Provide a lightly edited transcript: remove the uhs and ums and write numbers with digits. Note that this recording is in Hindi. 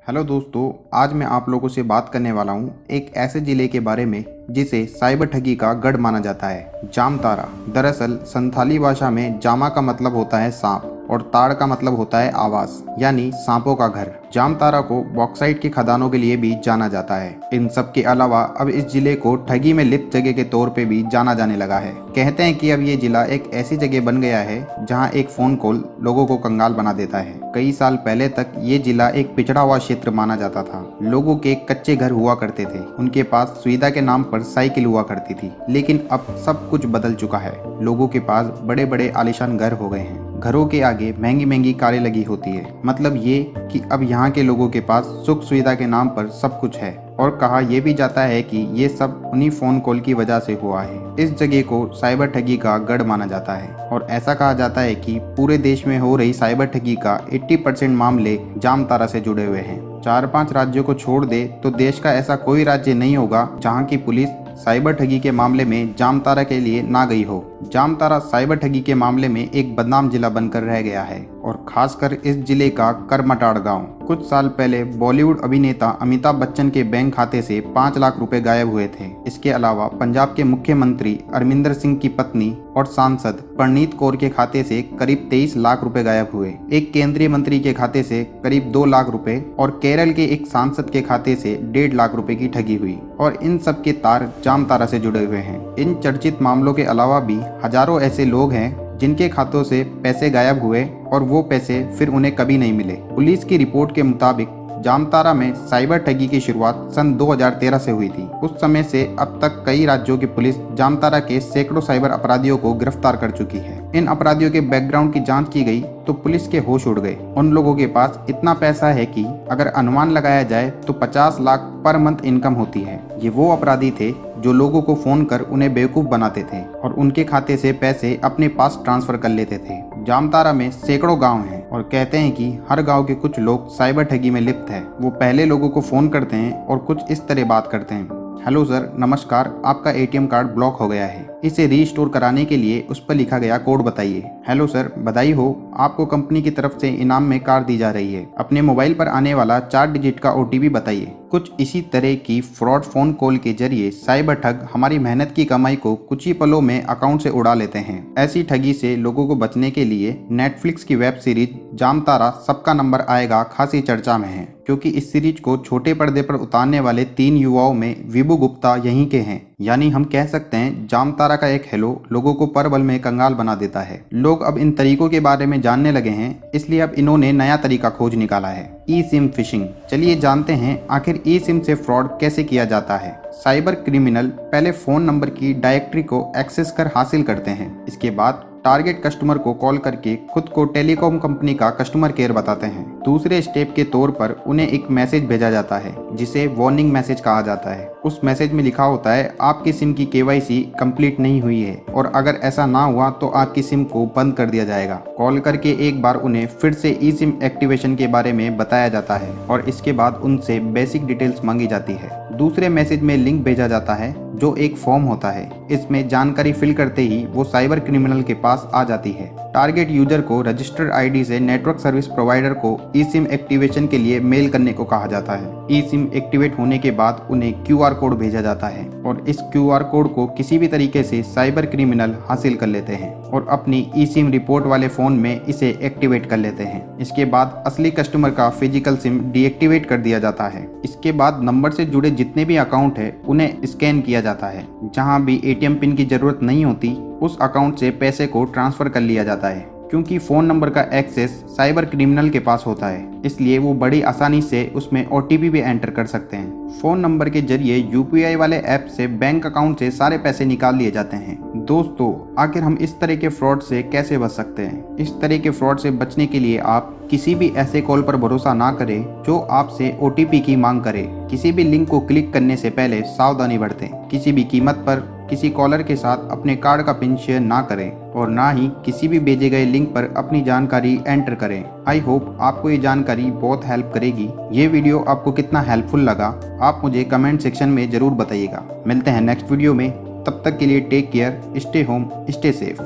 हेलो दोस्तों, आज मैं आप लोगों से बात करने वाला हूँ एक ऐसे ज़िले के बारे में जिसे साइबर ठगी का गढ़ माना जाता है, जामतारा। दरअसल संथाली भाषा में जामा का मतलब होता है सांप और ताड़ का मतलब होता है आवास, यानी सांपों का घर। जामतारा को बॉक्साइट की खदानों के लिए भी जाना जाता है। इन सब के अलावा अब इस जिले को ठगी में लिप्त जगह के तौर पे भी जाना जाने लगा है। कहते हैं कि अब ये जिला एक ऐसी जगह बन गया है जहां एक फोन कॉल लोगों को कंगाल बना देता है। कई साल पहले तक ये जिला एक पिछड़ा हुआ क्षेत्र माना जाता था। लोगों के कच्चे घर हुआ करते थे, उनके पास सुविधा के नाम पर साइकिल हुआ करती थी। लेकिन अब सब कुछ बदल चुका है। लोगों के पास बड़े बड़े आलीशान घर हो गए हैं। घरों के आगे महंगी महंगी कारें लगी होती है। मतलब ये कि अब यहाँ के लोगों के पास सुख सुविधा के नाम पर सब कुछ है। और कहा यह भी जाता है कि ये सब उन्हीं फोन कॉल की वजह से हुआ है। इस जगह को साइबर ठगी का गढ़ माना जाता है और ऐसा कहा जाता है कि पूरे देश में हो रही साइबर ठगी का 80% मामले जामतारा से जुड़े हुए हैं। 4-5 राज्यों को छोड़ दे तो देश का ऐसा कोई राज्य नहीं होगा जहां की पुलिस साइबर ठगी के मामले में जामतारा के लिए ना गई हो। जामतारा साइबर ठगी के मामले में एक बदनाम जिला बनकर रह गया है और खासकर इस जिले का करमटाड़ गांव। कुछ साल पहले बॉलीवुड अभिनेता अमिताभ बच्चन के बैंक खाते से 5 लाख रुपए गायब हुए थे। इसके अलावा पंजाब के मुख्यमंत्री अमरिंदर सिंह की पत्नी और सांसद परनीत कौर के खाते से करीब 23 लाख रुपए गायब हुए। एक केंद्रीय मंत्री के खाते से करीब 2 लाख रुपए और केरल के एक सांसद के खाते से 1.5 लाख रुपए की ठगी हुई। और इन सब के तार जामतारा से जुड़े हुए हैं। इन चर्चित मामलों के अलावा भी हजारों ऐसे लोग हैं जिनके खातों से पैसे गायब हुए और वो पैसे फिर उन्हें कभी नहीं मिले। पुलिस की रिपोर्ट के मुताबिक जामतारा में साइबर ठगी की शुरुआत सन 2013 से हुई थी। उस समय से अब तक कई राज्यों की पुलिस जामतारा के सैकड़ों साइबर अपराधियों को गिरफ्तार कर चुकी है। इन अपराधियों के बैकग्राउंड की जांच की गई तो पुलिस के होश उड़ गए। उन लोगों के पास इतना पैसा है कि अगर अनुमान लगाया जाए तो 50 लाख पर मंथ इनकम होती है। ये वो अपराधी थे जो लोगों को फोन कर उन्हें बेवकूफ बनाते थे और उनके खाते से पैसे अपने पास ट्रांसफर कर लेते थे। जामतारा में सैकड़ों गांव हैं और कहते हैं कि हर गांव के कुछ लोग साइबर ठगी में लिप्त हैं। वो पहले लोगों को फोन करते हैं और कुछ इस तरह बात करते हैं। हेलो सर, नमस्कार, आपका एटीएम कार्ड ब्लॉक हो गया है। इसे रीस्टोर कराने के लिए उस पर लिखा गया कोड बताइए। हेलो सर, बधाई हो, आपको कंपनी की तरफ से इनाम में कार दी जा रही है। अपने मोबाइल पर आने वाला 4 डिजिट का ओटीपी बताइए। कुछ इसी तरह की फ्रॉड फोन कॉल के जरिए साइबर ठग हमारी मेहनत की कमाई को कुछ ही पलों में अकाउंट से उड़ा लेते हैं। ऐसी ठगी से लोगों को बचने के लिए नेटफ्लिक्स की वेब सीरीज जामतारा सबका नंबर आएगा खासी चर्चा में है, क्योंकि इस सीरीज को छोटे पर्दे पर उतारने वाले 3 युवाओं में विभू गुप्ता यहीं के हैं। यानी हम कह सकते हैं जामतारा का एक हेलो लोगों को पर बल में कंगाल बना देता है। लोग अब इन तरीकों के बारे में जानने लगे हैं, इसलिए अब इन्होंने नया तरीका खोज निकाला है, ई सिम फिशिंग। चलिए जानते हैं आखिर ई सिम से फ्रॉड कैसे किया जाता है। साइबर क्रिमिनल पहले फोन नंबर की डायरेक्टरी को एक्सेस कर हासिल करते हैं। इसके बाद टारगेट कस्टमर को कॉल करके खुद को टेलीकॉम कंपनी का कस्टमर केयर बताते हैं। दूसरे स्टेप के तौर पर उन्हें एक मैसेज भेजा जाता है जिसे वार्निंग मैसेज कहा जाता है। उस मैसेज में लिखा होता है आपकी सिम की केवाईसी कंप्लीट नहीं हुई है और अगर ऐसा ना हुआ तो आपकी सिम को बंद कर दिया जाएगा। कॉल करके एक बार उन्हें फिर से ई सिम एक्टिवेशन के बारे में बताया जाता है और इसके बाद उनसे बेसिक डिटेल्स मांगी जाती है। दूसरे मैसेज में लिंक भेजा जाता है जो एक फॉर्म होता है। इसमें जानकारी फिल करते ही वो साइबर क्रिमिनल के पास आ जाती है। टारगेट यूजर को रजिस्टर्ड आईडी से नेटवर्क सर्विस प्रोवाइडर को ई सिम एक्टिवेशन के लिए मेल करने को कहा जाता है। ई सिम एक्टिवेट होने के बाद उन्हें क्यूआर कोड भेजा जाता है और इस क्यूआर कोड को किसी भी तरीके से साइबर क्रिमिनल हासिल कर लेते हैं और अपनी ई सिम रिपोर्ट वाले फोन में इसे एक्टिवेट कर लेते हैं। इसके बाद असली कस्टमर का फिजिकल सिम डीएक्टिवेट कर दिया जाता है। इसके बाद नंबर से जुड़े जितने भी अकाउंट है उन्हें स्कैन किया जाता है। जहां भी एटीएम पिन की जरूरत नहीं होती उस अकाउंट से पैसे को ट्रांसफर कर लिया जाता है। क्योंकि फोन नंबर का एक्सेस साइबर क्रिमिनल के पास होता है, इसलिए वो बड़ी आसानी से उसमें ओटीपी भी एंटर कर सकते हैं। फोन नंबर के जरिए यूपीआई वाले ऐप से बैंक अकाउंट से सारे पैसे निकाल लिए जाते हैं। दोस्तों, आखिर हम इस तरह के फ्रॉड से कैसे बच सकते हैं? इस तरह के फ्रॉड से बचने के लिए आप किसी भी ऐसे कॉल पर भरोसा ना करें जो आपसे ओटीपी की मांग करे। किसी भी लिंक को क्लिक करने से पहले सावधानी बरतें। किसी भी कीमत पर किसी कॉलर के साथ अपने कार्ड का पिन शेयर ना करें और ना ही किसी भी भेजे गए लिंक पर अपनी जानकारी एंटर करें। आई होप आपको ये जानकारी बहुत हेल्प करेगी। ये वीडियो आपको कितना हेल्पफुल लगा आप मुझे कमेंट सेक्शन में जरूर बताइएगा। मिलते हैं नेक्स्ट वीडियो में, तब तक के लिए take care, stay home, stay safe.